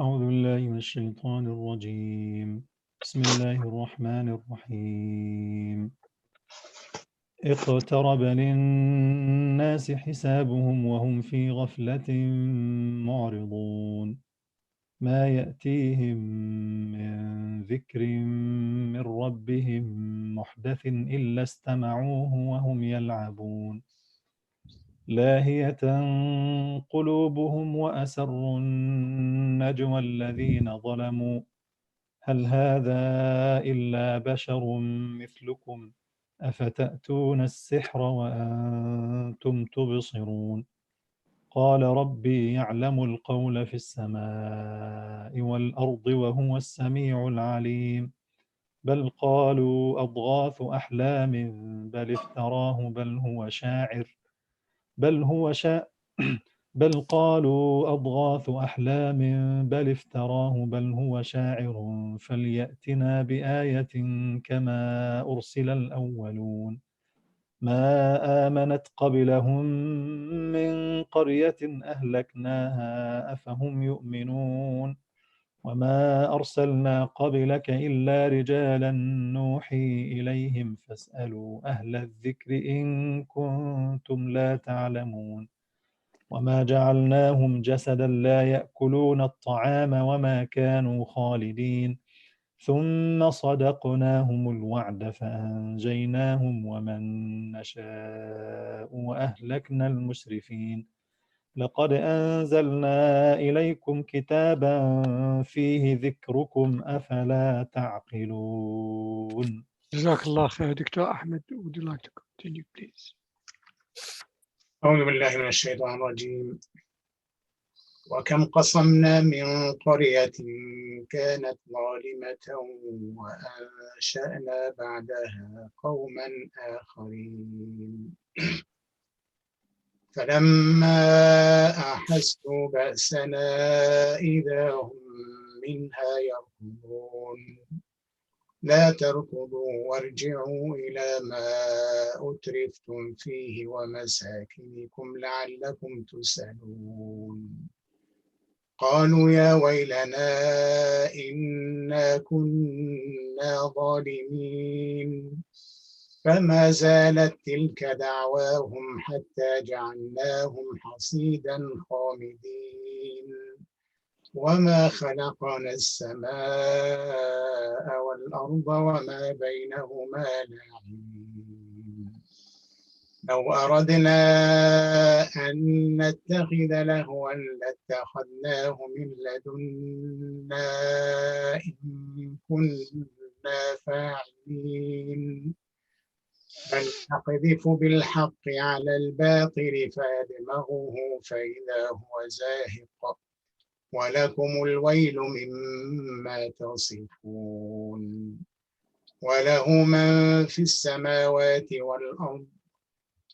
أعوذ بالله من الشيطان الرجيم. بسم الله الرحمن الرحيم. اقترب للناس حسابهم وهم في غفلة معرضون. ما يأتيهم من ذكر من ربهم محدث إلا استمعوه وهم يلعبون. لاهية قلوبهم وأسروا النجوى الذين ظلموا هل هذا إلا بشر مثلكم أفتأتون السحر وأنتم تبصرون. قال ربي يعلم القول في السماء والأرض وهو السميع العليم. بل قالوا أضغاث أحلام بل افتراه بل هو شاعر بل قالوا أضغاث أحلام بل افتراه بل هو شاعر فليأتنا بآية كما أرسل الأولون. ما آمنت قبلهم من قرية أهلكناها أفهم يؤمنون. وما أرسلنا قبلك إلا رجالا نوحي إليهم فاسألوا أهل الذكر إن كنتم لا تعلمون. وما جعلناهم جسدا لا يأكلون الطعام وما كانوا خالدين. ثم صدقناهم الوعد فأنجيناهم ومن نشاء وأهلكنا المسرفين. لقد أنزلنا إليكم كتابا فيه ذكركم أفلا تعقلون. جزاك الله خير دكتور أحمد. would you like to continue please? أعوذ بالله من الشيطان الرجيم. وكم قصمنا من قرية كانت ظالمة وأنشأنا بعدها قوما آخرين فلما أحسوا بأسنا إذا هم منها يركضون. لا تركضوا وارجعوا إلى ما أترفتم فيه ومساكنكم لعلكم تسألون. قالوا يا ويلنا إنا كنا ظالمين. فما زالت تلك دعواهم حتى جعلناهم حصيدا خامدين. وما خلقنا السماء والأرض وما بينهما لاعبين. لو أردنا أن نتخذ لهوا لاتخذناه من لدنا إن كنا فاعلين. بل نقذف بالحق على الباطل فيدمغه فإذا هو زاهق ولكم الويل مما تصفون. وله من في السماوات والأرض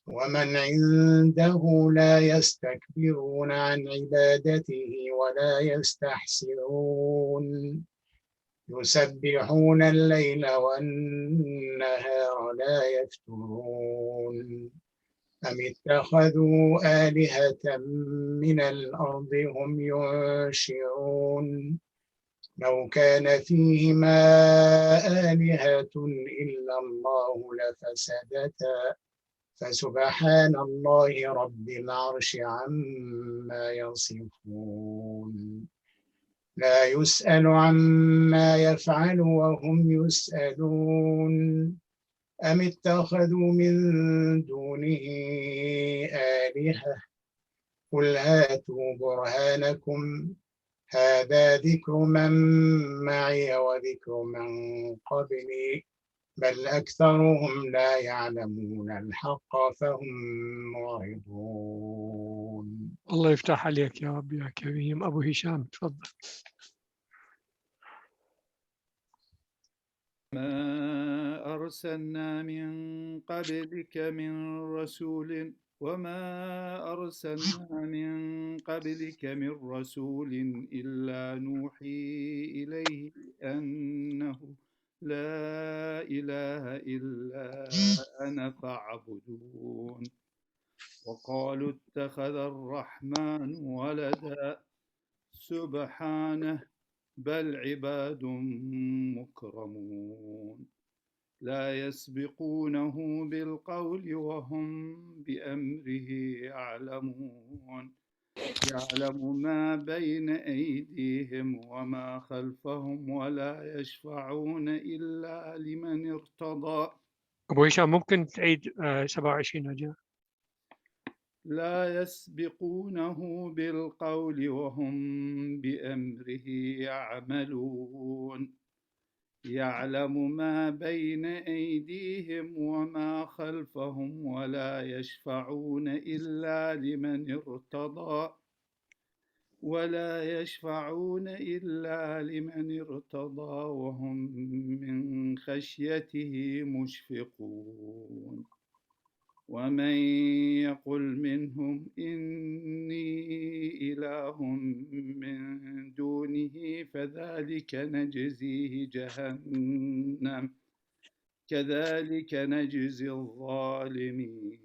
ومن عنده لا يستكبرون عن عبادته ولا يستحسرون. يسبحون الليل والنهار لا يفترون. أم اتخذوا آلهة من الأرض هم ينشرون. لو كان فيهما آلهة إلا الله لفسدتا فسبحان الله رب العرش عما يصفون. لا يسأل عما يفعل وهم يسألون. أم اتخذوا من دونه آلهة قل هاتوا برهانكم هذا ذكر من معي وذكر من قبلي بل أكثرهم لا يعلمون الحق فهم معرضون. الله يفتح عليك يا رب يا كريم. أبو هشام تفضل. ما أرسلنا من قبلك من رسول إلا نوحي إليه أنه لا إله إلا أنا فاعبدون. وقالوا اتخذ الرحمن ولدا سبحانه بل عباد مكرمون لا يسبقونه بالقول وهم بأمره يعلمون يعلم ما بين أيديهم وما خلفهم ولا يشفعون إلا لمن ارتضى. أبو هشام ممكن تعيد 27 هجاء؟ لا يسبقونه بالقول وهم بأمره يعملون يعلم ما بين أيديهم وما خلفهم ولا يشفعون إلا لمن ارتضى وهم من خشيته مشفقون ومن يقل منهم إني إله من دونه فذلك نجزيه جهنم كذلك نجزي الظالمين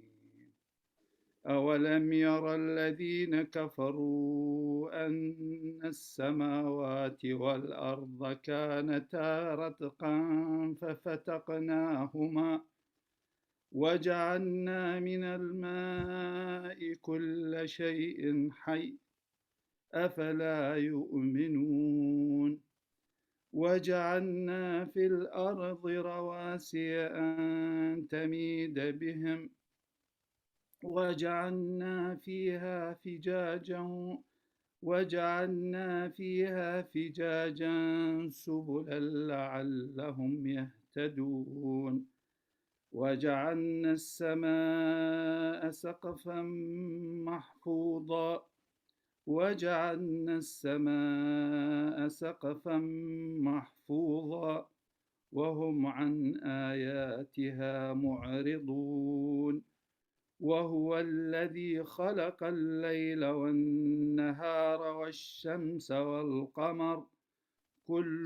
أولم ير الذين كفروا أن السماوات والأرض كانتا رتقا ففتقناهما وجعلنا من الماء كل شيء حي أفلا يؤمنون وجعلنا في الأرض رواسي أن تميد بهم وجعلنا فيها فجاجا سبلا لعلهم يهتدون وجعلنا السماء سقفا محفوظا وهم عن آياتها معرضون وهو الذي خلق الليل والنهار والشمس والقمر كل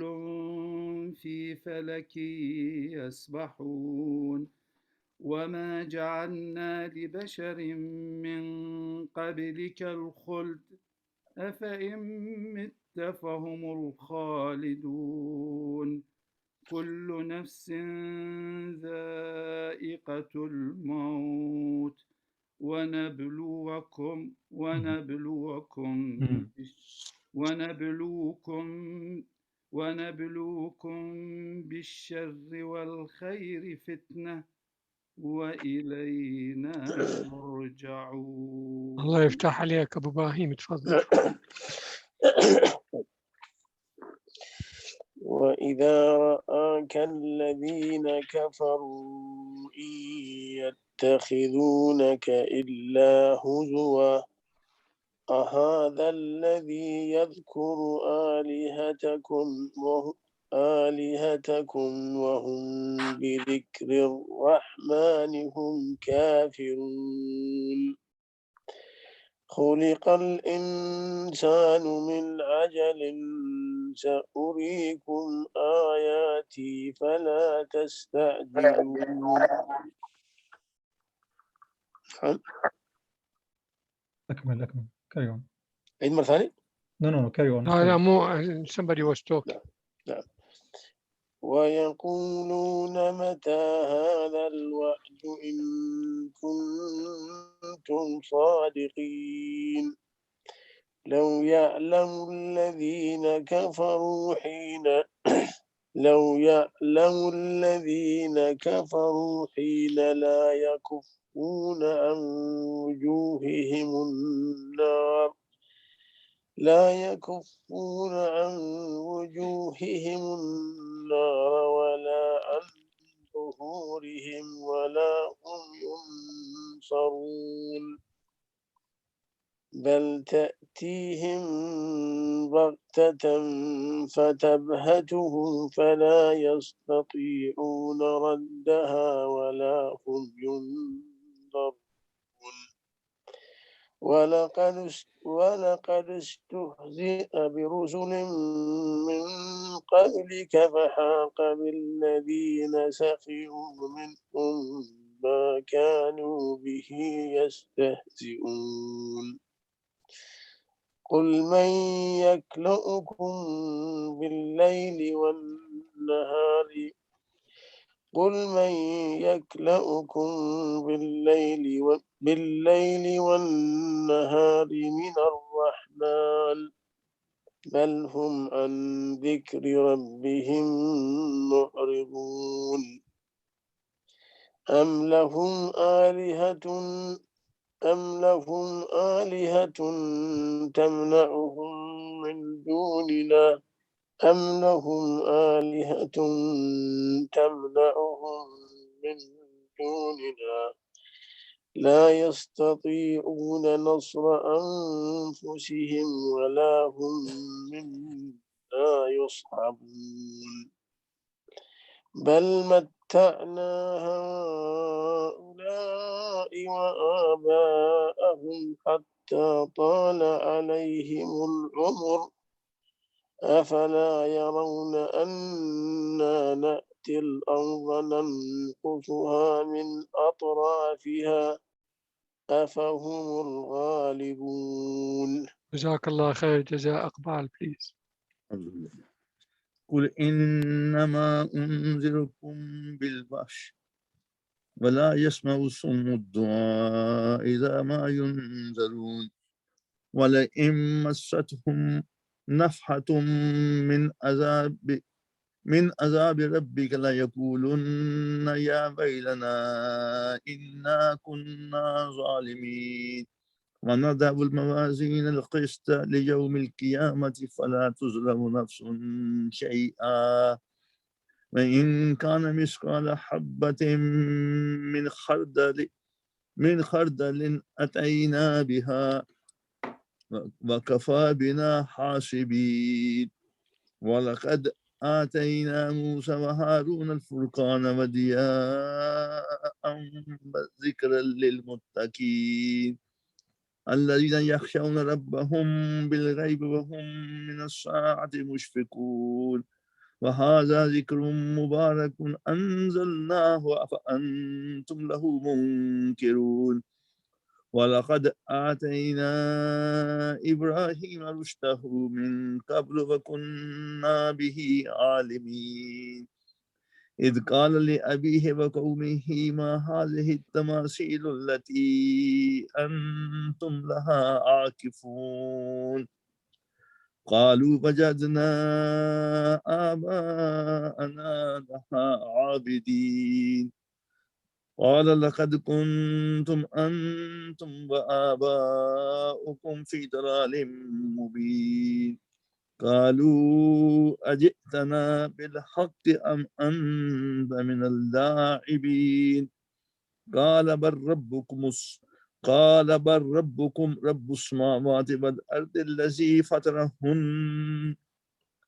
في فلك يسبحون وما جعلنا لبشر من قبلك الخلد أفإن مت فهم الخالدون كل نفس ذائقة الموت ونبلوكم بالشر والخير فتنة وإلينا ترجعون. الله يفتح عليك أبو إبراهيم، تفضل. وإذا رآك الذين كفروا إن يتخذونك إلا هزوا أهذا الذي يذكر آلهتكم وهم بذكر الرحمن هم كافرون خلق الإنسان من عجل سأريكم آياتي فلا تستعجلون. أكمل carry on. عيد مرة ثانية؟ No, carry on. لا مو somebody was talking. نعم. ويقولون متى هذا الوعد إن كنتم صادقين لو يعلم الذين كفروا حين لا يكفون عن وجوههم النار ولا عن ظهورهم ولا هم ينصرون بل تأتيهم بغتة فتبهتهم فلا يستطيعون ردها ولا هم ينظرون ولقد استهزئ برسل من قبلك فحاق بالذين سخروا منهم ما كانوا به يستهزئون قل من يكلؤكم بالليل والنهار قل من يكلؤكم بالليل والنهار من الرحمن بل هم عن ذكر ربهم معرضون أم لهم آلهة تمنعهم من دوننا لا يستطيعون نصر أنفسهم ولا هم منا يصحبون بل متعنا هؤلاء وآباءهم حتى طال عليهم العمر أفلا يرون أنا نأتي الأرض ننقصها من أطرافها أفهم الغالبون. جزاك الله خير جزاء. أقبال بليز. قل إنما أنذركم بالبشر ولا يسمع الصم الدعاء إذا ما ينذرون ولئن مستهم نفحة من عذاب ربك ليقولن يا ويلنا إنا كنا ظالمين ونضع الموازين القسط ليوم القيامة فلا تظلم نفس شيئا وإن كان مثقال حبة من خردل أتينا بها وكفى بنا حاسبين ولقد آتينا موسى وهارون الفرقان وضياء وذكرا للمتقين الذين يخشون ربهم بالغيب وهم من الساعة مشفقون وهذا ذكر مبارك أنزلناه فأنتم له منكرون ولقد آتينا إبراهيم رشده من قبل وكنا به عالمين إذ قال لأبيه وقومه ما هذه التماثيل التي أنتم لها عاكفون قالوا وجدنا آباءنا لها عابدين قال لقد كنتم أنتم وآباؤكم في ضلال مبين قالوا أجئتنا بالحق أم أنت من اللاعبين قال بل ربكم رب السماوات والأرض الذي فطرهن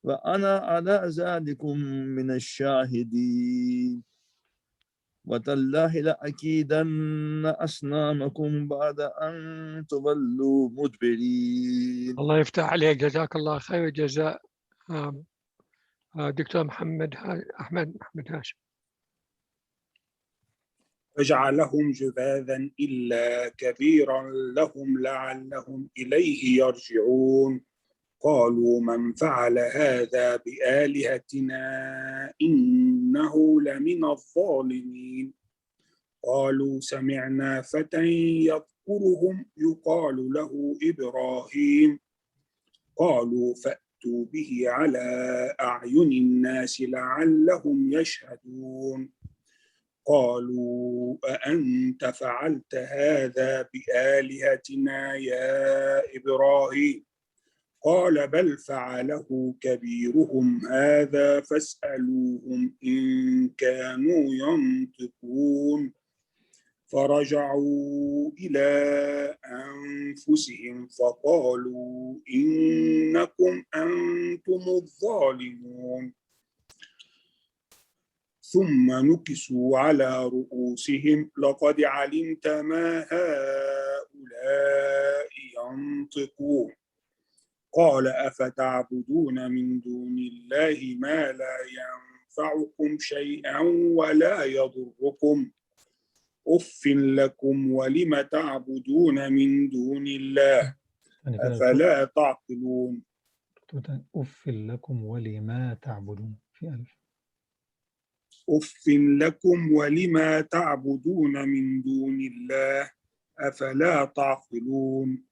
وأنا على ذلكم من الشاهدين وتالله لأكيدن أصنامكم بعد أن تولوا مدبرين. الله يفتح عليك جزاك الله خير جزاء. دكتور أحمد هاشم. فجعلهم جذاذا إلا كبيرا لهم لعلهم إليه يرجعون قالوا من فعل هذا بآلهتنا إنه لمن الظالمين قالوا سمعنا فتى يذكرهم يقال له إبراهيم قالوا فأتوا به على أعين الناس لعلهم يشهدون قالوا أأنت فعلت هذا بآلهتنا يا إبراهيم قال بل فعله كبيرهم هذا فاسألوهم إن كانوا ينطقون فرجعوا إلى أنفسهم فقالوا إنكم أنتم الظالمون ثم نكسوا على رؤوسهم لقد علمت ما هؤلاء ينطقون قال أفتعبدون من دون الله ما لا ينفعكم شيئا ولا يضركم أف لكم ولم تعبدون من دون الله يعني كده أفلا تعقلون. أف لكم ولما تعبدون في ألف. أف لكم ولما تعبدون من دون الله أفلا تعقلون.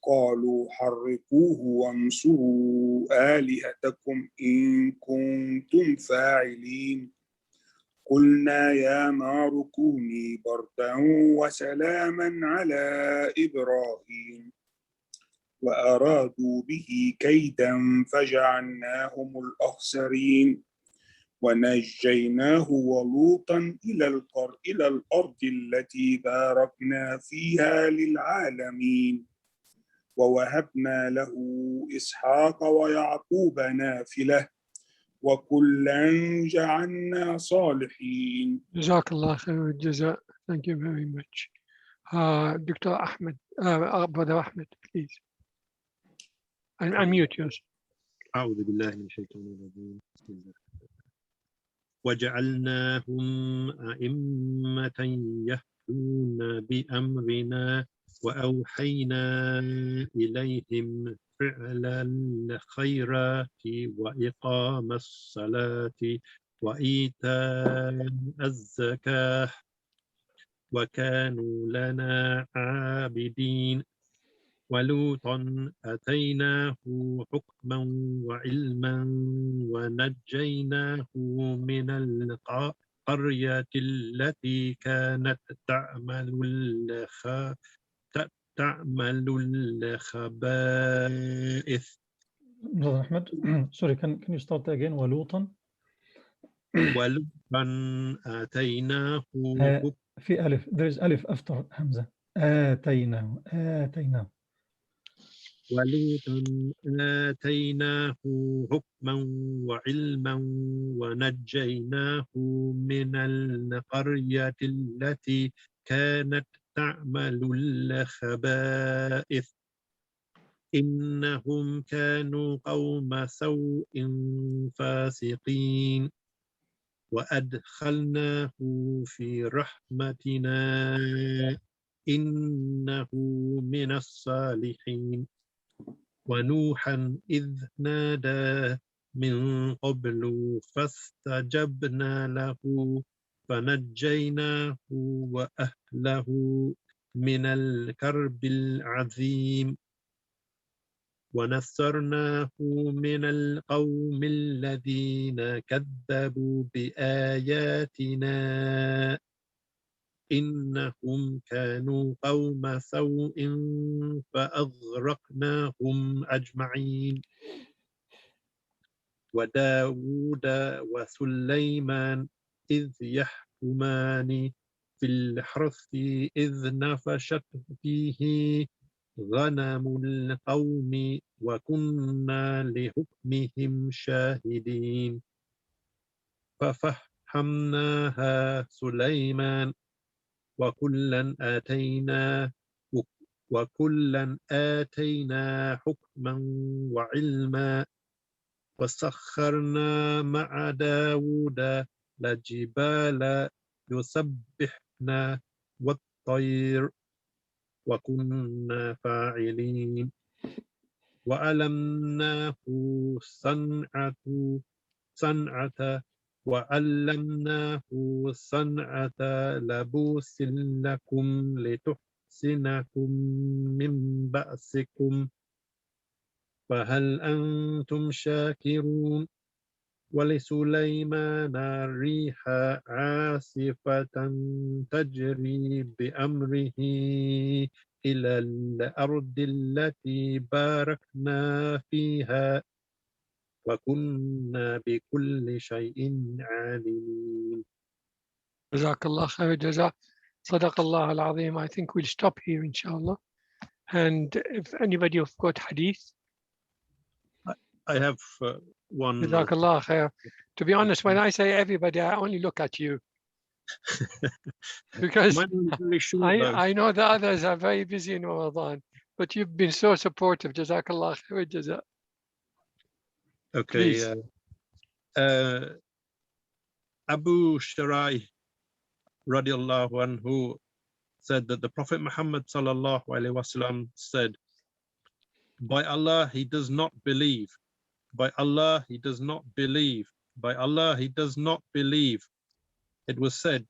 قالوا حرقوه وانصروا آلهتكم إن كنتم فاعلين. قلنا يا نار كوني بردا وسلاما على إبراهيم وأرادوا به كيدا فجعلناهم الأخسرين ونجيناه ولوطا إلى الأرض التي باركنا فيها للعالمين ووهبنا له إسحاق ويعقوب نافلة وكلا جعلنا صالحين. جزاك الله خير الجزاء. Thank you very much. Dr. Ahmed, Brother Ahmed, please. Unmute yours. أعوذ بالله من الشيطان الرجيم. بسم الله. وجعلناهم أئمة يهدون بأمرنا وأوحينا إليهم فعل الخيرات وإقام الصلاة وإيتاء الزكاة وكانوا لنا عابدين. ولوطا آتيناه حكما وعلما ونجيناه من القرية التي كانت تعمل الخبائث. Brother Ahmed, sorry, can you start again? ولوطا آتيناه في ألف. There is ألف after همزة. آتيناه. ولوطا آتيناه حكما وعلما ونجيناه من القرية التي كانت تعمل الخبائث إنهم كانوا قوم سوء فاسقين وأدخلناه في رحمتنا إنه من الصالحين. ونوحا إذ نادى من قبل فاستجبنا له فنجيناه وأهله من الكرب العظيم ونصرناه من القوم الذين كذبوا بآياتنا إنهم كانوا قوم سوء فأغرقناهم أجمعين. وداود وسليمان إذ يحكمان في الحرث إذ نفشت فيه غنم القوم وكنا لحكمهم شاهدين ففهمناها سليمان وكلا آتينا حكما وعلما وسخرنا مع داود الجبال يسبحن والطير وكنا فاعلين وعلمناه صنعة لبوس لكم لتحسنكم من بأسكم فهل أنتم شاكرون. ولسليمان الريح عاصفة تجري بأمره إلى الأرض التي باركنا فيها وكنا بكل شيء عالمين. جزاك الله خير الجزاء. صدق الله العظيم. I think we'll stop here inshallah. And if anybody have got hadith, I have one. جزاك الله خير. To be honest, when I say everybody, I only look at you. Because I know the others are very busy in Ramadan, but you've been so supportive. جزاك الله خير الجزاء. Okay. Abu Sharai radiallahu anhu said that the Prophet Muhammad sallallahu alaihi wasallam said, By Allah, he does not believe. By Allah, he does not believe. By Allah, he does not believe. It was said,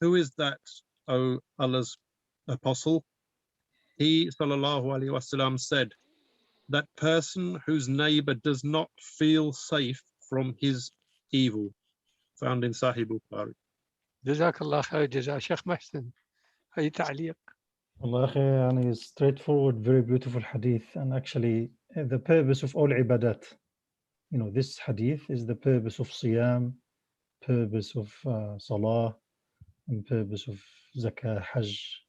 who is that, O Allah's apostle? He, sallallahu alaihi wasallam, said, that person whose neighbor does not feel safe from his evil. Found in Sahih Bukhari. جزاك الله خير جزاء. شيخ محسن أي تعليق؟ والله أخي يعني straightforward, very beautiful hadith, and actually the purpose of all ibadat. You know, this hadith is the purpose of siyam, purpose of salah, and purpose of zakah, hajj.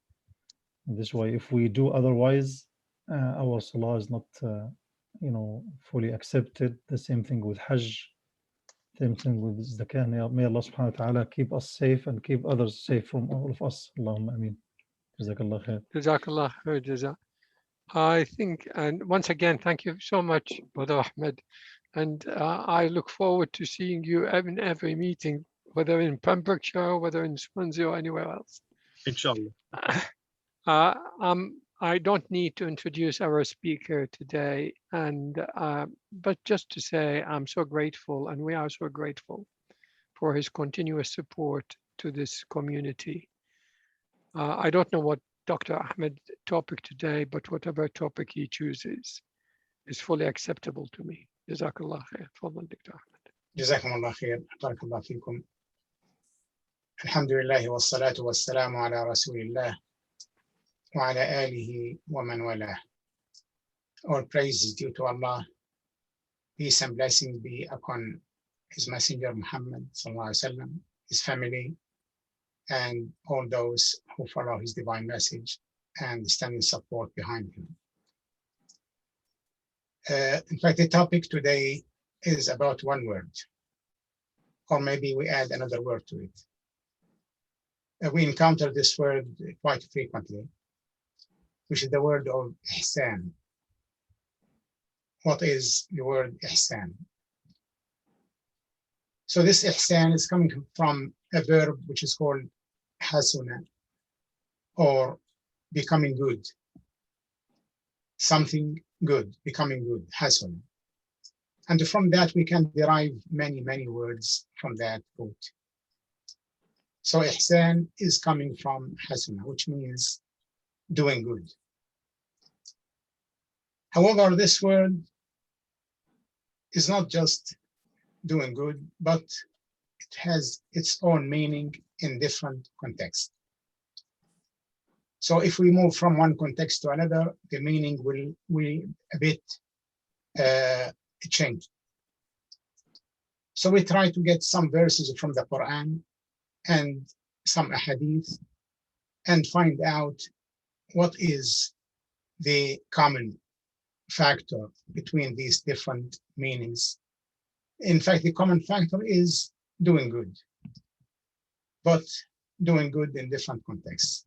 This way, if we do otherwise, our salah is not, you know, fully accepted. The same thing with hajj, same thing with zakah. May Allah subhanahu wa ta'ala keep us safe and keep others safe from all of us. Allahumma ameen. Jazakallah khair. Jazakallah khair jaza. I think, and once again, thank you so much, Brother Ahmed. And I look forward to seeing you in every meeting, whether in Pembrokeshire, whether in Swansea or anywhere else. Inshallah. I don't need to introduce our speaker today, and but just to say I'm so grateful, and we are so grateful for his continuous support to this community. I don't know what Dr. Ahmed topic today, but whatever topic he chooses is fully acceptable to me. Jazakallah khair. Tafadhal, Dr. Ahmed. جزاكم الله خير. بارك الله فيكم. الحمد لله والصلاة والسلام على رسول الله وعلى آله ومن والاه. All praise is due to Allah. Peace and blessing be upon His Messenger Muhammad sallallahu alaihi wasallam, his family, and all those who follow his divine message and stand in support behind him. In fact, the topic today is about one word, or maybe we add another word to it. We encounter this word quite frequently, which is the word of ihsan. What is the word ihsan? So this ihsan is coming from a verb which is called hasuna, or becoming good. Something good, becoming good, hasuna. And from that we can derive many, many words from that root. So ihsan is coming from hasuna, which means doing good. However, this word is not just doing good, but it has its own meaning in different contexts. So if we move from one context to another, the meaning will a bit change. So we try to get some verses from the Quran and some Hadith and find out what is the common factor between these different meanings. In fact, the common factor is doing good, but doing good in different contexts.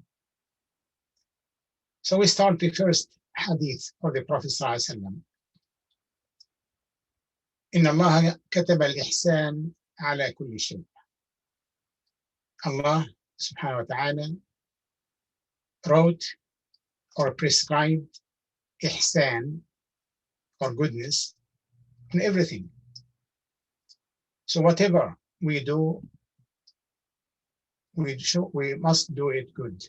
So we start the first hadith of the Prophet ﷺ. إن الله كتب الإحسان على كل شيء. Allah subhanahu wa ta'ala wrote or prescribed ihsan or goodness in everything. So whatever we do, we must do it good.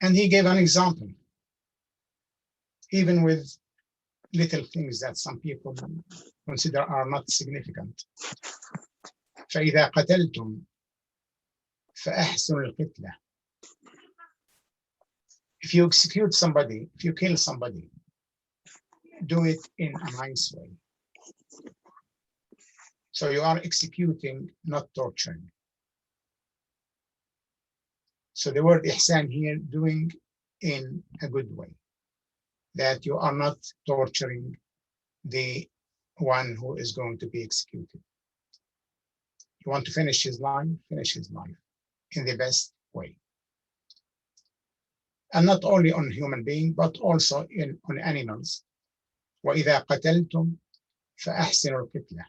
And he gave an example, even with little things that some people consider are not significant. فإذا قتلتم فأحسنوا القتلة. If you execute somebody, if you kill somebody, do it in a nice way. So you are executing, not torturing. So the word ihsan here, doing in a good way, that you are not torturing the one who is going to be executed. You want to finish his life in the best way. And not only on human being, but also on animals. وَإِذَا قَتَلْتُمْ فَأَحْسِنُوا الْقِتْلَةَ.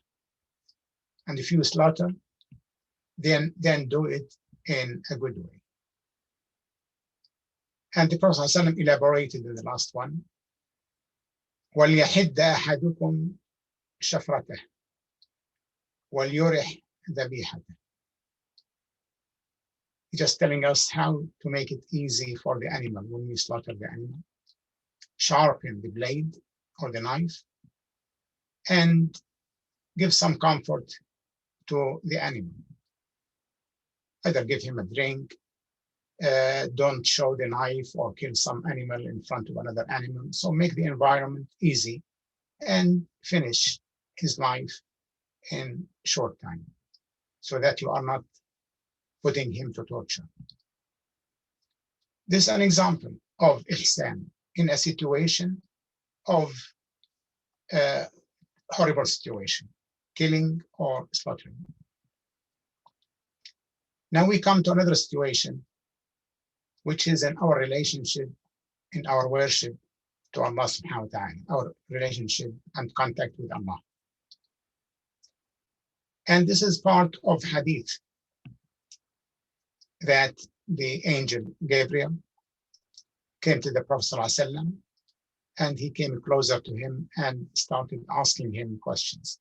And if you slaughter, then do it in a good way. And the Prophet ﷺ elaborated in the last one, وَلْيَحِدَّ أَحَدُكُمْ شَفْرَتَهُ وَلْيُرِحْ ذَبِيحَتَهُ. Just telling us how to make it easy for the animal when we slaughter the animal. Sharpen the blade or the knife and give some comfort to the animal. Either give him a drink, don't show the knife or kill some animal in front of another animal. So make the environment easy and finish his life in short time so that you are not putting him to torture. This is an example of ihsan in a situation of a horrible situation, killing or slaughtering. Now we come to another situation, which is in our relationship, in our worship to Allah subhanahu wa ta'ala, our relationship and contact with Allah. And this is part of Hadith that the angel Gabriel came to the Prophet ﷺ, and he came closer to him and started asking him questions.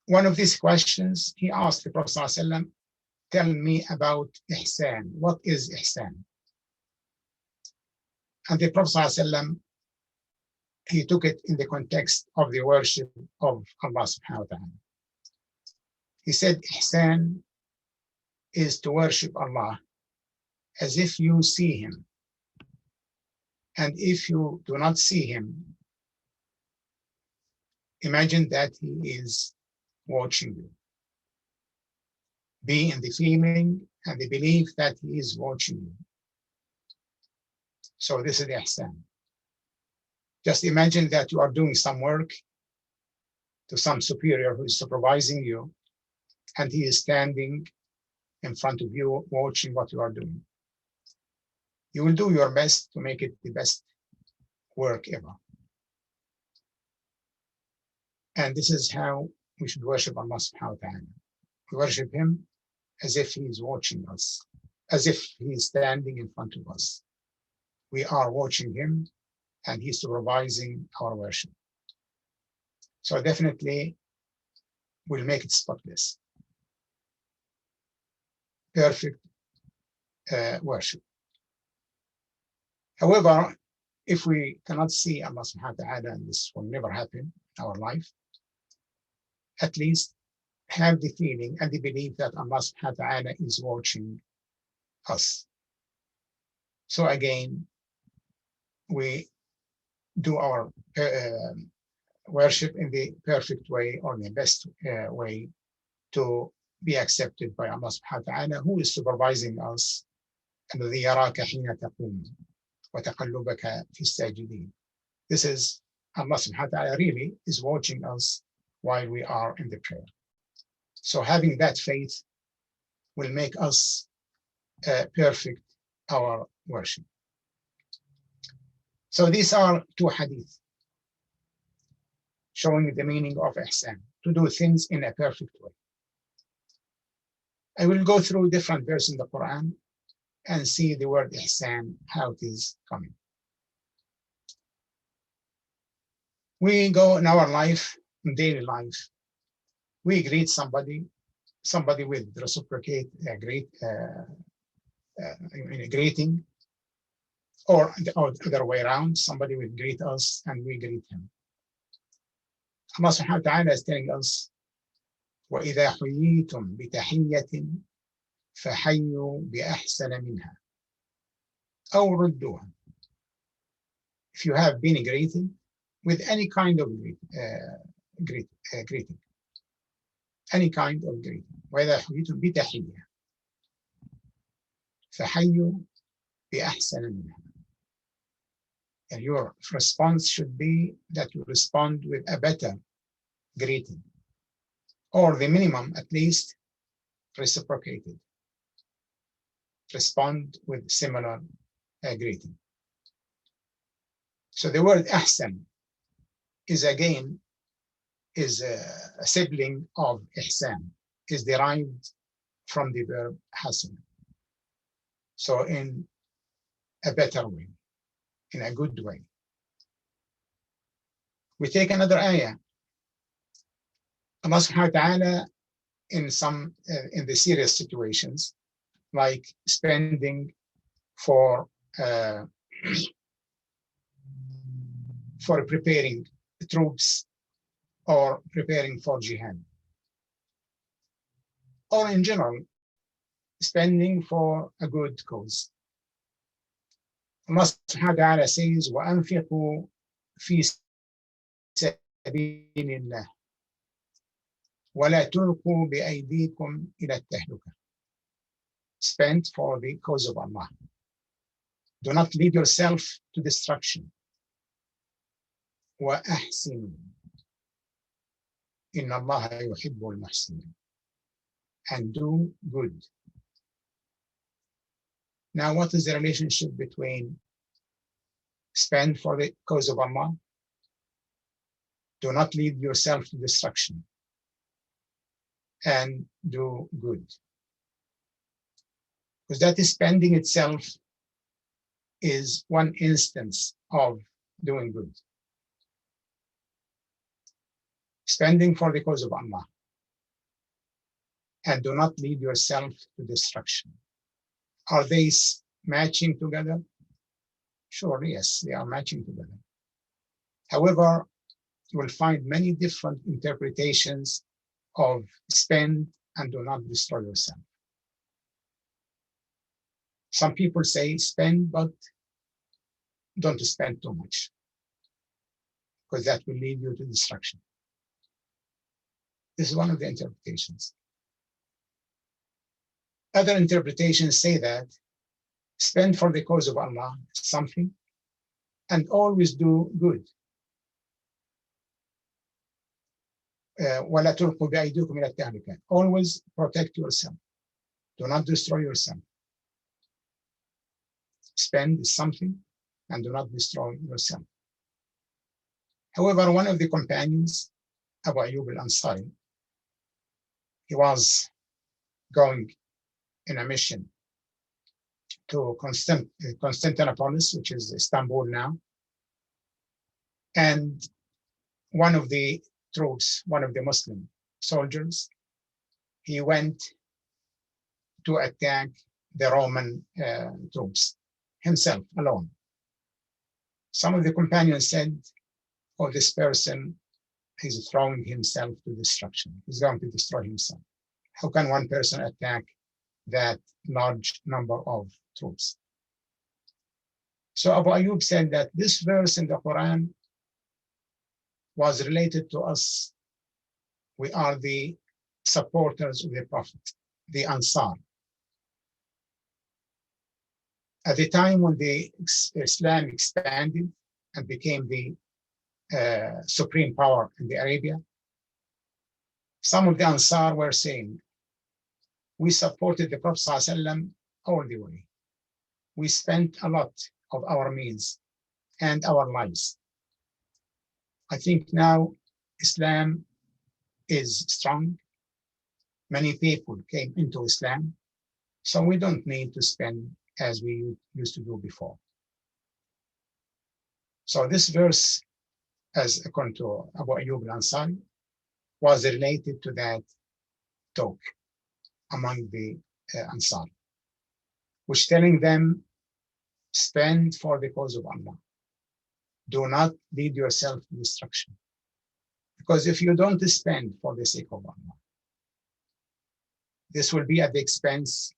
One of these questions, he asked the Prophet ﷺ, tell me about ihsan. What is ihsan? And the Prophet ﷺ, he took it in the context of the worship of Allah subhanahu wa ta'ala. He said, ihsan is to worship Allah as if you see him. And if you do not see him, imagine that he is watching you. Be in the feeling and the belief that he is watching you. So this is the ihsan. Just imagine that you are doing some work to some superior who is supervising you, and he is standing in front of you watching what you are doing. You will do your best to make it the best work ever. And this is how we should worship Allah subhanahu wa ta'ala. We worship him as if he is watching us, as if he is standing in front of us. We are watching him and he's supervising our worship. So definitely we'll make it spotless. Perfect worship. However, if we cannot see Allah subhanahu wa ta'ala, and this will never happen in our life, at least have the feeling and the belief that Allah subhanahu wa ta'ala is watching us. So again, we do our worship in the perfect way or the best way to be accepted by Allah subhanahu wa ta'ala, who is supervising us. الذي يراك حين تقوم وتقلبك في الساجدين. This is Allah subhanahu wa ta'ala really is watching us while we are in the prayer. So having that faith will make us perfect our worship. So these are two hadith showing the meaning of ihsan, to do things in a perfect way. I will go through different verses in the Quran and see the word ihsan, how it is coming. We go in our life, in daily life, we greet somebody with reciprocate a greeting, or the other way around, somebody will greet us and we greet him. Allah subhanahu wa ta'ala is telling us, وَإِذَا حُيِّيتُمْ بِتَحِيَّةٍ فَحَيُّوا بِأَحْسَنَ مِنْهَا أَوْ رُدُّوهَا. If you have been greeted with any kind of greeting, any kind of greeting, وَإِذَا حُيِّيتُمْ بِتَحِيَّةٍ فَحَيُّوا بِأَحْسَنَ مِنْهَا. And your response should be that you respond with a better greeting, or the minimum at least reciprocated. Respond with similar greeting. So the word ahsan is again a sibling of ihsan, is derived from the verb hasan. So in a better way, in a good way. We take another ayah. Allah subhanahu wa ta'ala in some, in the serious situations, like spending for preparing troops or preparing for jihad, or in general, spending for a good cause. Allah subhanahu wa ta'ala says, وَأَنْفِقُوا فِي سَبِيلِ اللَّهِ وَلَا تُلْقُوا بِأَيْدِيكُمْ إِلَى التَّهْلُكَةِ. Spend for the cause of Allah. Do not lead yourself to destruction. وَأَحْسِنُوا إِنَّ اللَّهَ يُحِبُّ الْمُحْسِنِينَ. And do good. Now, what is the relationship between spend for the cause of Allah, do not lead yourself to destruction, and do good? Because that is spending itself is one instance of doing good. Spending for the cause of Allah, and do not lead yourself to destruction. Are they matching together? Sure, yes, they are matching together. However, you will find many different interpretations of spend and do not destroy yourself. Some people say spend, but don't spend too much, because that will lead you to destruction. This is one of the interpretations. Other interpretations say that spend for the cause of Allah something and always do good. وَلَا تُلْقُوا بِأَيْدِيكُمْ إِلَى التَّهْلُكَةِ. Always protect yourself. Do not destroy yourself. Spend something and do not destroy yourself. However, one of the companions, Abu Ayyub al-Ansari, he was going in a mission to Constantinople, which is Istanbul now. And one of the troops, one of the Muslim soldiers, he went to attack the Roman troops himself, alone. Some of the companions said, oh, this person is throwing himself to destruction. He's going to destroy himself. How can one person attack that large number of troops? So Abu Ayyub said that this verse in the Quran was related to us. We are the supporters of the Prophet, the Ansar. At the time when the Islam expanded and became the supreme power in the Arabia, some of the Ansar were saying, we supported the Prophet ﷺ all the way. We spent a lot of our means and our lives. I think now Islam is strong. Many people came into Islam, so we don't need to spend as we used to do before. So this verse, as according to Abu Ayyub al-Ansari, was related to that talk among the Ansar, which telling them, spend for the cause of Allah. Do not lead yourself to destruction. Because if you don't spend for the sake of Allah, this will be at the expense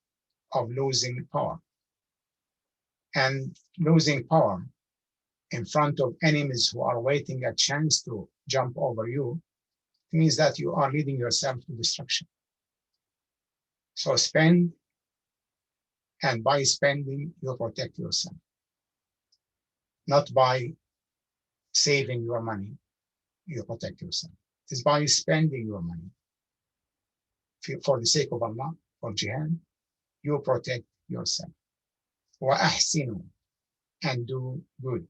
of losing power. And losing power in front of enemies who are waiting a chance to jump over you means that you are leading yourself to destruction. So spend, and by spending, you protect yourself. Not by saving your money, you protect yourself. It is by spending your money for the sake of Allah, for jihad, you protect yourself. وَأَحْسِنُوا, and do good.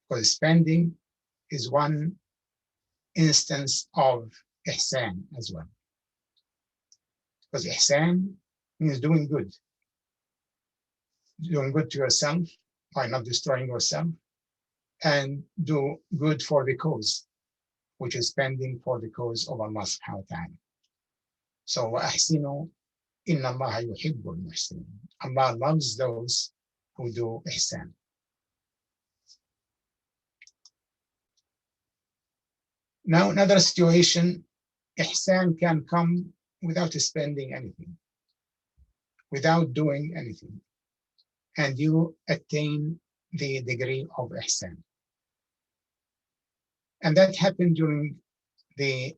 Because spending is one instance of ihsan as well. Because ihsan means doing good. doing good to yourself by not destroying yourself, and do good for the cause, which is spending for the cause of Allah subhanahu wa ta'ala. So وَأَحْسِنُوا إِنَّ اللَّهَ يُحِبُّ الْمُحْسِنِينَ. Allah loves those who do ihsan. Now, another situation, ihsan can come without spending anything, without doing anything, and you attain the degree of ihsan. And that happened during the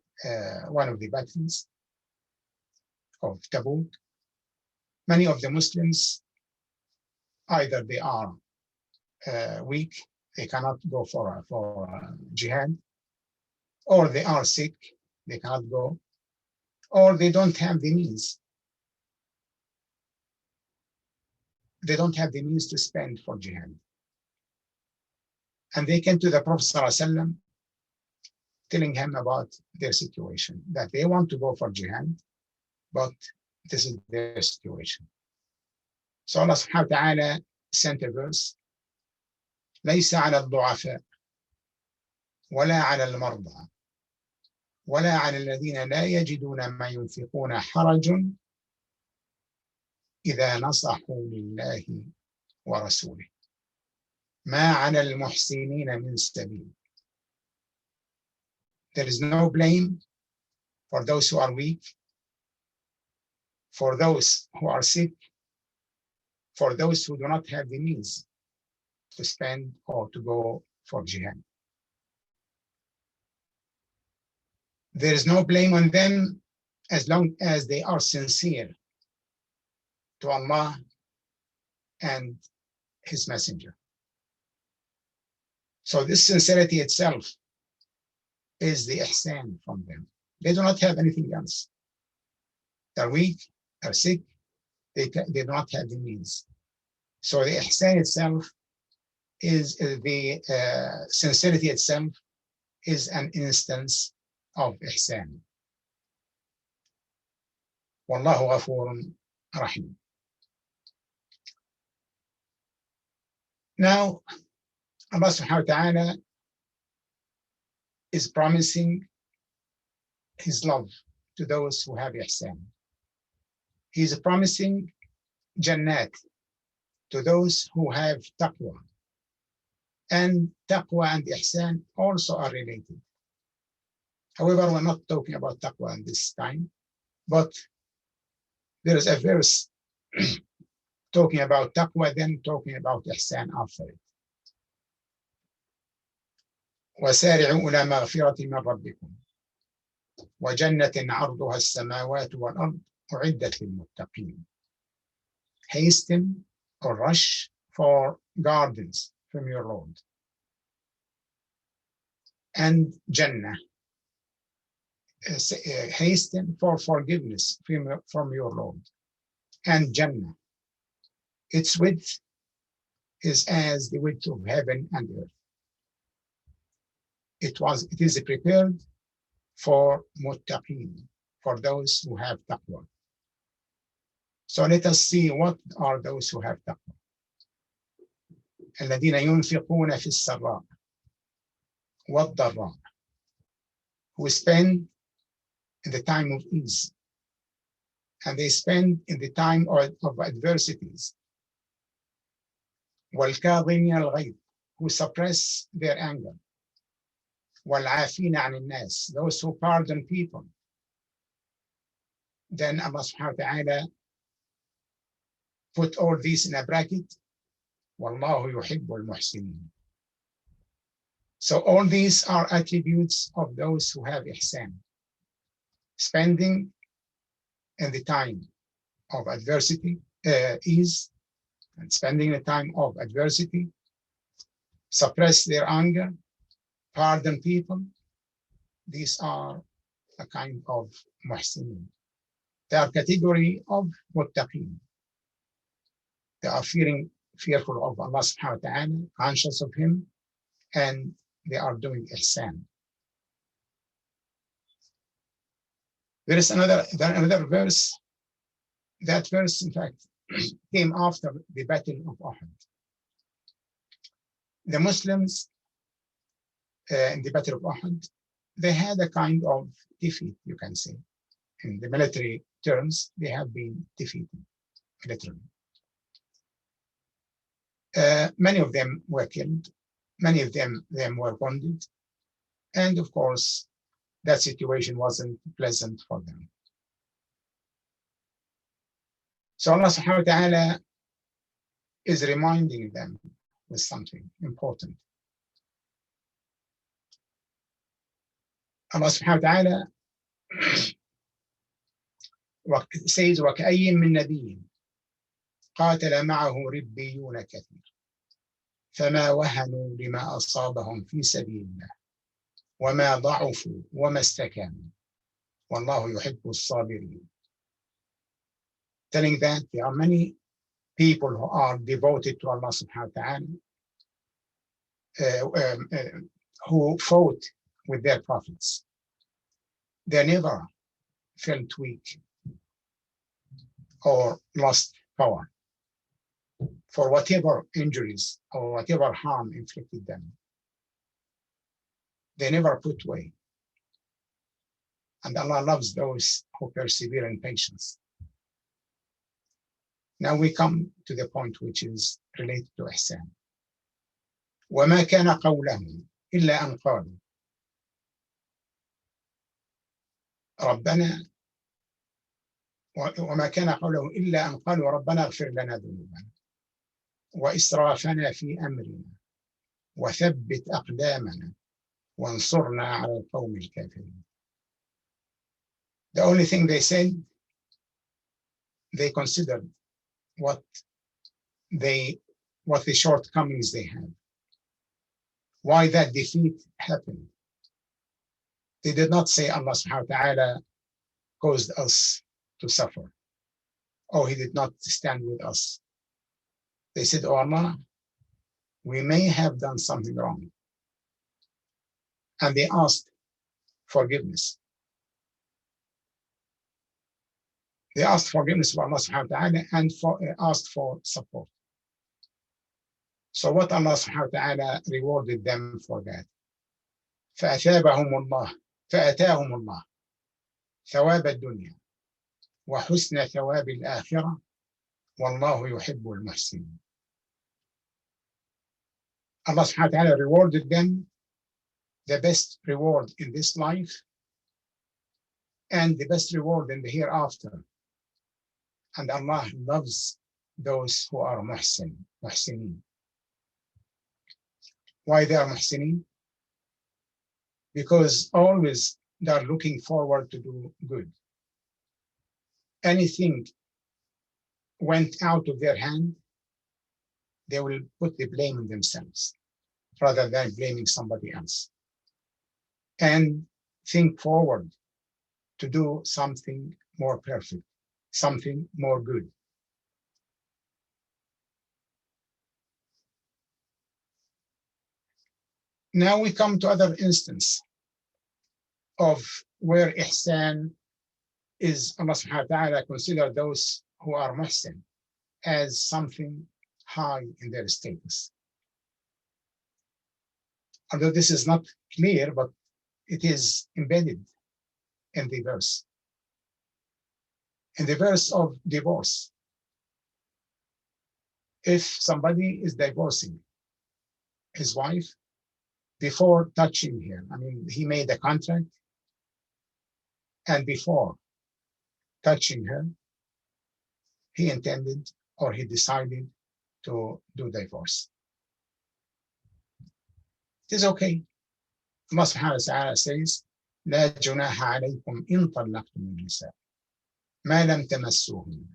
one of the battles of Tabuk. Many of the Muslims, either they are weak, they cannot go for jihad, or they are sick, they cannot go, or they don't have the means. They don't have the means to spend for jihad. And they came to the Prophet ﷺ, telling him about their situation, that they want to go for jihad, but this is their situation. So Allah subhanahu wa ta'ala sent a verse, ليس على الضعفاء ولا على المرضى ولا على الذين لا يجدون ما ينفقون حرج إذا نصحوا لله ورسوله ما على المحسنين من سبيل. There is no blame for those who are weak, for those who are sick, for those who do not have the means to spend or to go for jihad. There is no blame on them as long as they are sincere to Allah and His Messenger. So this sincerity itself is the ihsan from them. They do not have anything else. They're weak, they're sick, they do not have the means. So the ihsan itself is the sincerity itself is an instance of ihsan. Wallahu ghafurun rahim. Now, Allah subhanahu wa ta'ala is promising His love to those who have ihsan. He is promising Jannat to those who have taqwa. And taqwa and ihsan also are related. However, we're not talking about taqwa in this time, but there is a verse talking about taqwa, then talking about ihsan after it. وسارعوا إلى مغفرة من ربكم وجنة عرضها السماوات والأرض أعدت للمتقين. Hasten or rush for gardens from your Lord. And Jannah. Hasten for forgiveness from your Lord. And Jannah. Its width is as the width of heaven and earth. It is prepared for muttaqin, for those who have taqwa. So let us see what are those who have taqwa. الذين ينفقون في السراء والضراء, who spend in the time of ease, and they spend in the time of adversities. والكاظمين الغيظ, who suppress their anger. والعافين عن الناس, those who pardon people. Then Allah subhanahu wa ta'ala put all these in a bracket. وَاللَّهُ يُحِبُّ الْمُحْسِنِينَ. So all these are attributes of those who have ihsan. Spending in the time of adversity, ease, and spending the time of adversity, suppress their anger, pardon people. These are a kind of muhsinin. They are category of muttaqin. They are fearful of Allah subhanahu wa ta'ala, conscious of Him, and they are doing ihsan. There is another verse. That verse, in fact, came after the Battle of Uhud. The Muslims in the Battle of Uhud, they had a kind of defeat, you can say. In the military terms, they have been defeated militarily. Many of them were killed, many of them were wounded, and of course, that situation wasn't pleasant for them. So Allah subhanahu wa ta'ala is reminding them with something important. Allah subhanahu wa ta'ala says, وَكَأَيٍّ مِّن نَبِيٍّ قَاتَلَ مَعَهُ رِبِّيُّونَ كَثِيرٌ فَمَا وَهَنُوا لِمَا أَصَابَهُم فِي سَبِيلِ اللَّهِ وَمَا ضَعُفُوا وَمَا اسْتَكَانُوا وَاللَّهُ يُحِبُّ الصَّابِرِينَ. Telling that there are many people who are devoted to Allah subhanahu wa ta'ala, who fought with their prophets. They never felt weak or lost power for whatever injuries or whatever harm inflicted them. They never put away. And Allah loves those who persevere in patience. Now we come to the point which is related to ihsan. وَمَا كَانَ قَوْلَهُمْ إِلَّا أَنْ قَالُوا رَبَّنَا وما كان قولهم إلا أن قالوا ربنا اغفر لنا ذنوبنا وإسرافنا في أمرنا وثبت أقدامنا وانصرنا على القوم الكافرين. The only thing they said, they considered what the shortcomings they had, why that defeat happened. They did not say Allah subhanahu wa ta'ala caused us to suffer, or he did not stand with us. They said, oh Allah, we may have done something wrong. And they asked forgiveness. They asked forgiveness for Allah subhanahu wa ta'ala and asked for support. So what Allah subhanahu wa ta'ala rewarded them for that? فأتاهم الله ثواب الدنيا وحسن ثواب الآخرة والله يحب المحسنين. Allah subhanahu wa ta'ala rewarded them the best reward in this life and the best reward in the hereafter. And Allah loves those who are muhsinin. Why they are muhsinin? Because always they are looking forward to do good. Anything went out of their hand, they will put the blame on themselves rather than blaming somebody else. And think forward to do something more perfect, something more good. Now we come to other instance of where ihsan is Allah subhanahu wa ta'ala consider those who are muhsin as something high in their status. Although this is not clear, but it is embedded in the verse. In the verse of divorce, if somebody is divorcing his wife before touching her, I mean, he made a contract, and before touching her, he intended or he decided to do divorce. It is okay. Allah subhanahu wa ta'ala says, لا جناح عليكم إن طلقتم النساء ما لم تمسوهن.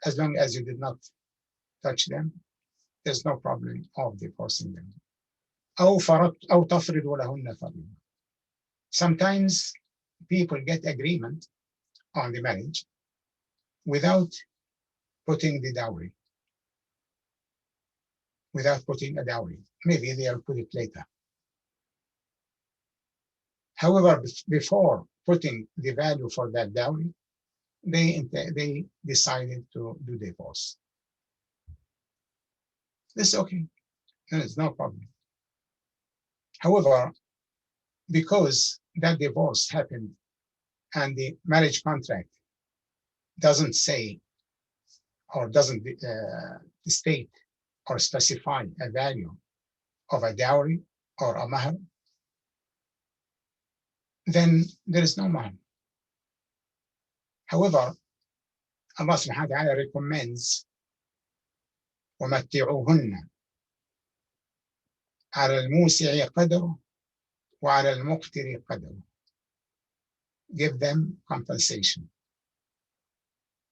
As long as you did not touch them, there's no problem of divorcing them. أو تفرضوا لهن فريضة. Sometimes people get agreement on the marriage without putting the dowry, without putting a dowry. Maybe they'll put it later. However, before putting the value for that dowry, they decided to do divorce. This is okay, and it's no problem. However, because that divorce happened and the marriage contract doesn't say or doesn't state or specify a value of a dowry or a mahr, then there is no mahr. However, Allah subhanahu wa ta'ala recommends وَمَتِّعُوهُنَّ عَلَى الْمُوسِعِ قَدَرُهُ وَعَلَى الْمُقْتِرِ قَدَرُهُ. Give them compensation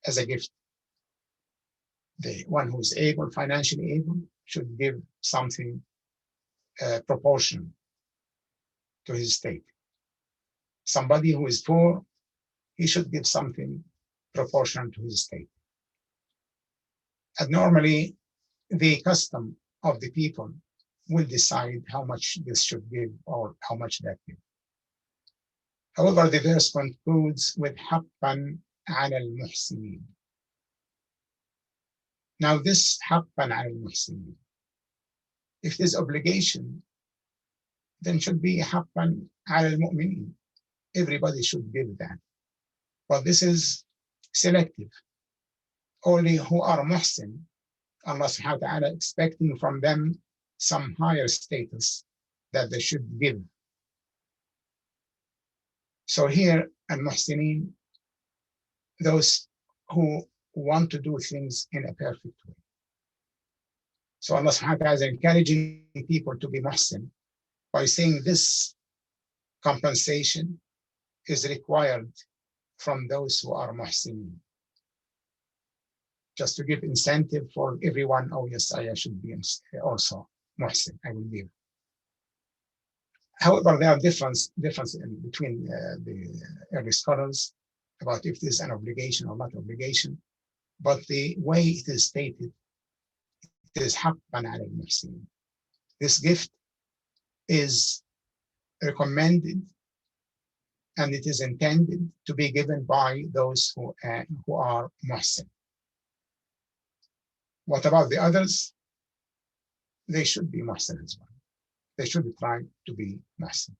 as a gift. The one who is able, financially able, should give something proportional to his state. Somebody who is poor, he should give something proportional to his state. And normally, the custom of the people will decide how much this should give or how much that give. However, the verse concludes with حَقًّا عَلَى الْمُحْسِنِينَ. Now this حَقًّا عَلى الْمُحْسِنِينَ, if there's obligation, then should be حَقًّا عَلى الْمُؤْمِنِينَ. Everybody should give that. But this is selective. Only who are muhsin, Allah subhanahu wa ta'ala expecting from them some higher status that they should give. So here, al-muhsinin, those who want to do things in a perfect way. So Allah subhanahu wa ta'ala is encouraging people to be muhsin by saying this compensation is required from those who are muhsinin. Just to give incentive for everyone, oh yes, I should be also muhsin, I will give. However, there are difference between the early scholars about if this is an obligation or not obligation, but the way it is stated, it is حقًا على المحسنين. This gift is recommended and it is intended to be given by those who are muhsin. What about the others? They should be muhsin as well. They should try to be muhsin.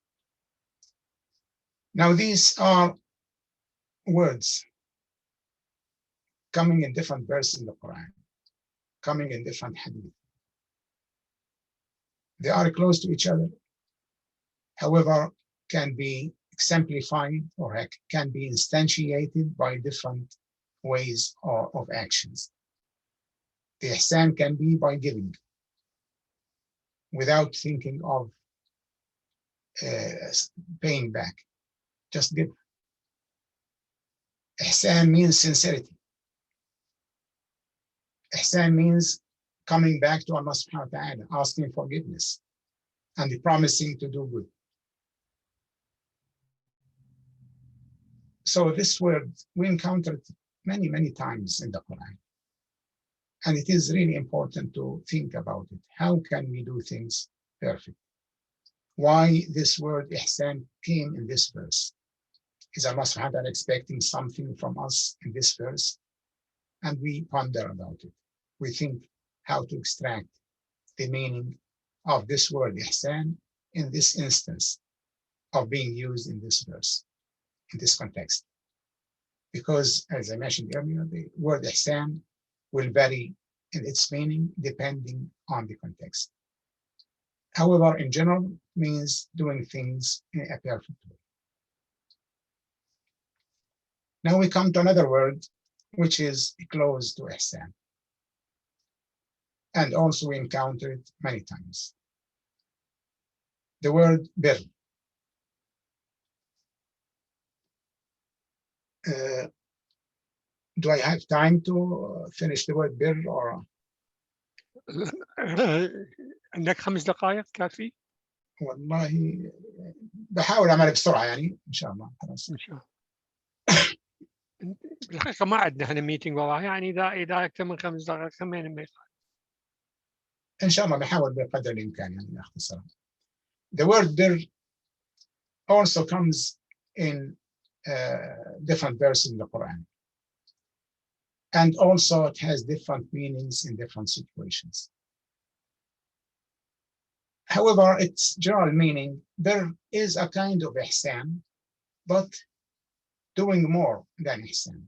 Now these are words coming in different verses in the Quran, coming in different hadith. They are close to each other, however, can be exemplified or can be instantiated by different ways of actions. The ihsan can be by giving, without thinking of paying back. Just give. Ihsan means sincerity. Ihsan means coming back to Allah subhanahu wa ta'ala, asking forgiveness, and promising to do good. So this word, we encountered many, many times in the Quran. And it is really important to think about it. How can we do things perfect? Why this word ihsan came in this verse? Is Allah subhanahu wa ta'ala expecting something from us in this verse? And we ponder about it. We think how to extract the meaning of this word ihsan in this instance of being used in this verse, in this context. Because as I mentioned earlier, the word ihsan will vary in its meaning depending on the context. However, in general, means doing things in a perfect way. Now we come to another word, which is close to ihsan. And also we encounter it many times. The word bir. Do I have time to finish the word bir or? عندك 5 دقائق كافي؟ والله بحاول أعمل بسرعة يعني إن شاء الله. خلاص. إن شاء الله. بالحقيقة ما عندنا احنا ميتنج والله، يعني إذا أكثر من 5 دقائق كمان ما يخالف. إن شاء الله بحاول بقدر الإمكان يعني أختصر. The word bir also comes in different verses in the Quran. And also it has different meanings in different situations. However, its general meaning, there is a kind of ihsan, but doing more than ihsan.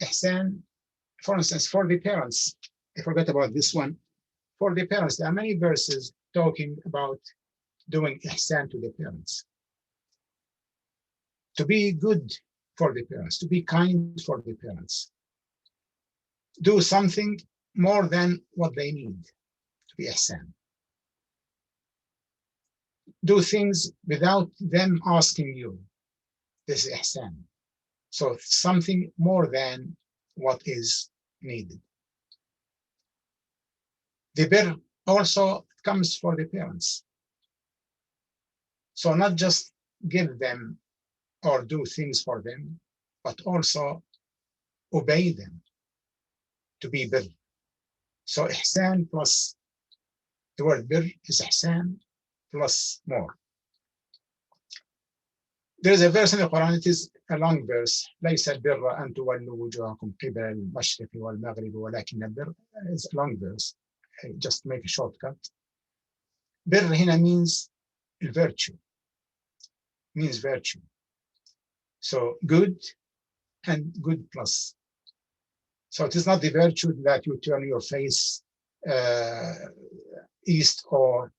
Ihsan, for instance, for the parents, I forgot about this one. For the parents, there are many verses talking about doing ihsan to the parents. To be good for the parents, to be kind for the parents. Do something more than what they need, to be ihsan. Do things without them asking you. This is ihsan. So something more than what is needed. The birr also comes for the parents. So not just give them or do things for them, but also obey them to be birr. So ihsan plus the word birr is ihsan plus more. There is a verse in the Quran, it is a long verse. ليس البر أن تولوا وجوهكم قبل المشرق والمغرب ولكن البر. It's a long verse. Just make a shortcut. بر هنا means virtue. Means virtue. So good and good plus. So it is not the virtue that you turn your face east or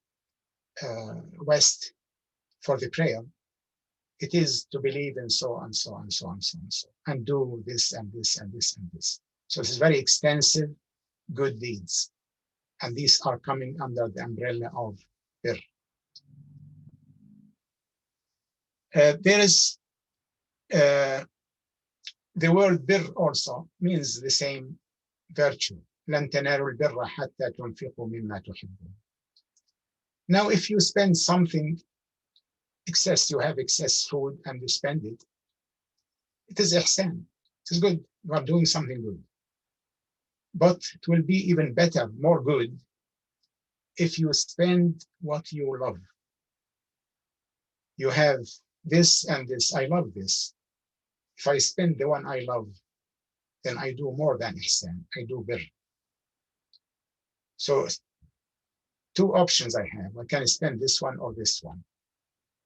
west for the prayer. It is to believe in so and so and so and so and so, and do this and this and this and this. So this is very extensive good deeds. And these are coming under the umbrella of birr. There is the word birr also means the same virtue. لن تنالوا البر حتى تنفقوا مما تحبون. Now, if you spend something excess, you have excess food and you spend it, it is ihsan. It is good. You are doing something good. But it will be even better, more good, if you spend what you love. You have this and this. I love this. If I spend the one I love, then I do more than ihsan. I do birr. So two options I have. I can spend this one or this one.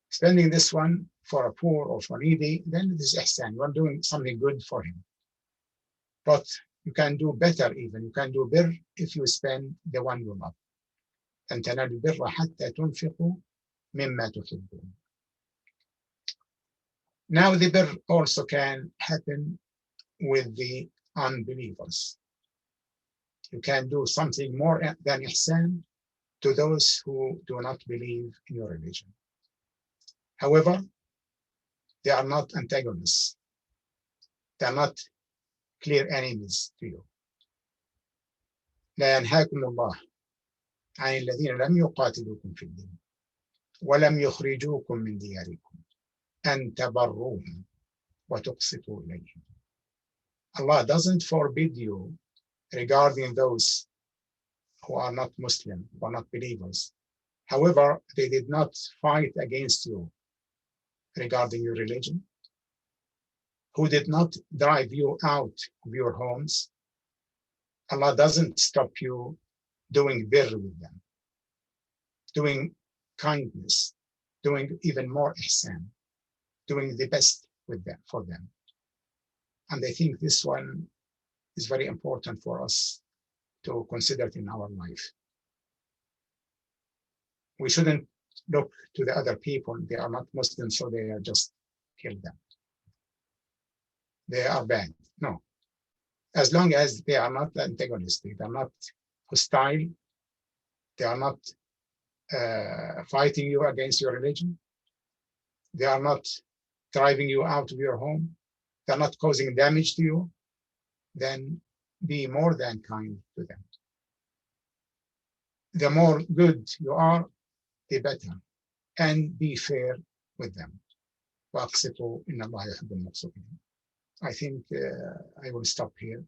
Spending this one for a poor or for needy, then it is ihsan. You are doing something good for him. But you can do better even. You can do birr if you spend the one you love. لن تنالوا البر حتى تنفقوا مما تحبون. Now the birr also can happen with the unbelievers. You can do something more than ihsan to those who do not believe in your religion. However, they are not antagonists. They are not clear enemies to you. لا ينهاكم الله عن الذين لم يقاتلوكم في الدين ولم يخرجوكم من دياركم أن تبروهم وتقسطوا إليهم. Allah doesn't forbid you regarding those who are not Muslim, who are not believers. However, they did not fight against you regarding your religion, who did not drive you out of your homes. Allah doesn't stop you doing birr with them, doing kindness, doing even more ihsan, doing the best with them, for them. And I think this one is very important for us to consider it in our life. We shouldn't look to the other people. They are not Muslims, so they are just kill them. They are bad. No. As long as they are not antagonistic, they are not hostile, they are not fighting you against your religion, they are not driving you out of your home, they are not causing damage to you, then be more than kind to them. The more good you are, the better. And be fair with them. وَأَقْسِطُوا إِنَّ اللَّهَ يُحِبُّ الْمُقْسِطِينَ. I think I will stop here.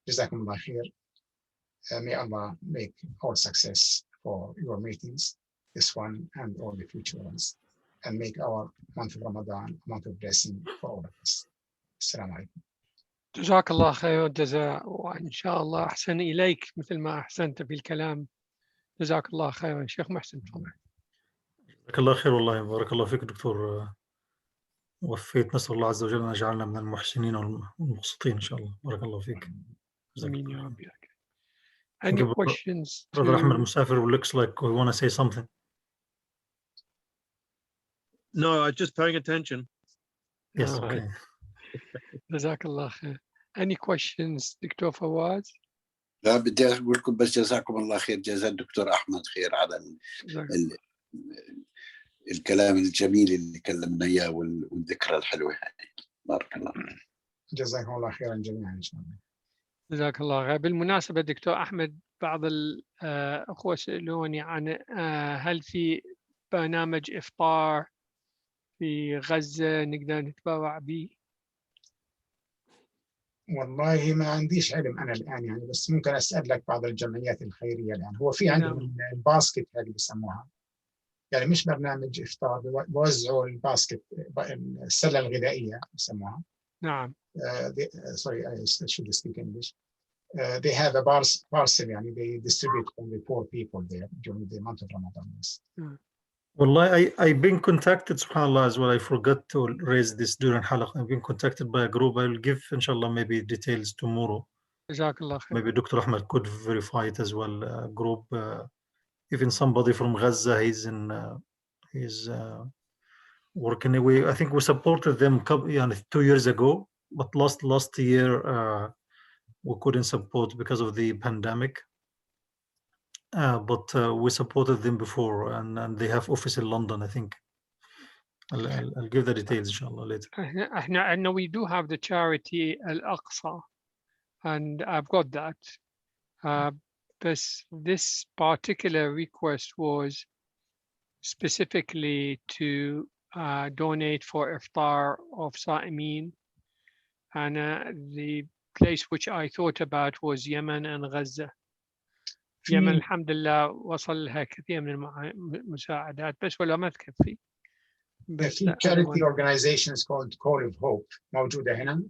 Jazakumullah khair. May Allah make all success for your meetings, this one and all the future ones, and make our month of Ramadan a month of blessing for all of us. Assalamu alaikum. جزاك الله خير الجزاء، وإن شاء الله أحسن إليك مثل ما أحسنت في الكلام. جزاك الله خيرا. شيخ محسن تفضل. جزاك الله خير والله، بارك الله فيك دكتور، وفيت. نسأل الله عز وجل أن يجعلنا من المحسنين والمقسطين إن شاء الله. بارك الله فيك. آمين يا رب. Any questions Brother Ahmed to... Musafir looks like we want to say something. No, I'm just paying attention. Yes, okay. جزاك الله خير. Any questions دكتور فواز؟ لا، بدي أقول لكم بس جزاكم الله خير، جزا الدكتور أحمد خير على الكلام الجميل اللي كلمنا إياه والذكرى الحلوة هذه. بارك الله. جزاكم الله خيرا جميعا إن شاء الله. جزاك الله خير. بالمناسبة دكتور أحمد، بعض الأخوة سألوني عن هل في برنامج إفطار في غزة نقدر نتبرع به؟ والله ما عنديش علم أنا الآن يعني، بس ممكن أسأل لك بعض الجمعيات الخيرية الآن. هو في عندهم الباسكت هذه بيسموها، يعني مش برنامج إفطار، بوزعوا الباسكت، السلة الغذائية بيسموها. نعم. Sorry, I should speak English. They have a parcel, يعني they distribute for the poor people there during the month of Ramadan. Wallahi, I've been contacted, subhanAllah, as well. I forgot to raise this during halaq. I've been contacted by a group. I will give, inshallah, maybe details tomorrow. Maybe Dr. Ahmed could verify it as well. Group, even somebody from Gaza, he's working away. I think we supported them 2 years ago, but last year we couldn't support because of the pandemic. But we supported them before, and they have office in London, I think. I'll give the details, inshallah, later. I know we do have the charity Al-Aqsa, and I've got that. This particular request was specifically to donate for iftar of Sa'imeen, and the place which I thought about was Yemen and Gaza. يمن الحمد لله وصل لها كثير من المساعدات بس ولا ما تكفي. في charity organizations called Call of Hope موجودة هنا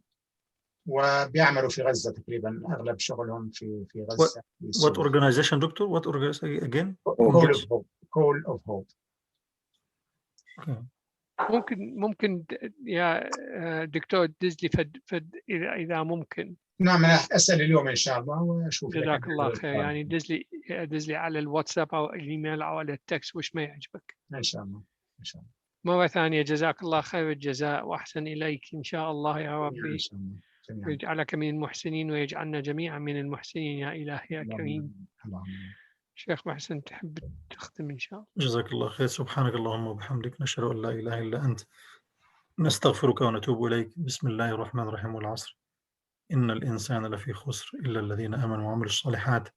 وبيعملوا في غزة تقريبا أغلب شغلهم في غزة. What organization, doctor? What organization again? Call of Hope. Call of Hope. Okay. ممكن يا دكتور دزلي فد إذا ممكن. نعم أنا أسأل اليوم إن شاء الله وأشوف. جزاك الله خير. يعني دزلي على الواتساب أو الإيميل أو على التكست وش ما يعجبك. إن شاء الله. إن شاء الله. مرة ثانية جزاك الله خير الجزاء وأحسن إليك إن شاء الله يا ربي. إن شاء الله. ويجعلك من المحسنين ويجعلنا جميعا من المحسنين يا إلهي يا كريم. شيخ محسن تحب تختم إن شاء الله. جزاك الله خير. سبحانك اللهم وبحمدك نشهد أن لا إله إلا أنت نستغفرك ونتوب إليك. بسم الله الرحمن الرحيم. والعصر إن الإنسان لفي خسر إلا الذين آمنوا وعملوا الصالحات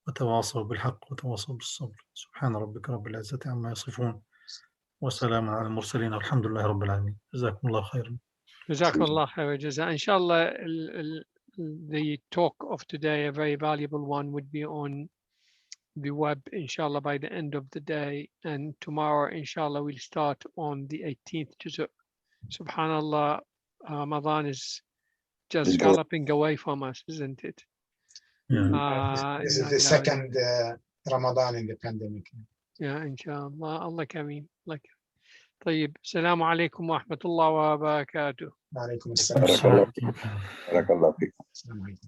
وتواصوا بالحق وتواصوا بالصبر. سبحان ربك رب العزة عما يصفون وسلام على المرسلين والحمد لله رب العالمين. جزاكم الله خيرا. جزاكم الله خير الجزاء. إن شاء الله the talk of today, a very valuable one, would be on the web inshallah by the end of the day, and tomorrow inshallah we'll start on the 18th juz'. Subhanallah, Ramadan is just galloping away from us, isn't it? This is the second Ramadan in the pandemic. Yeah, inshallah. Allah kareem. طيب السلام عليكم ورحمة الله وبركاته. وعليكم السلام. بارك الله فيك. السلام عليكم.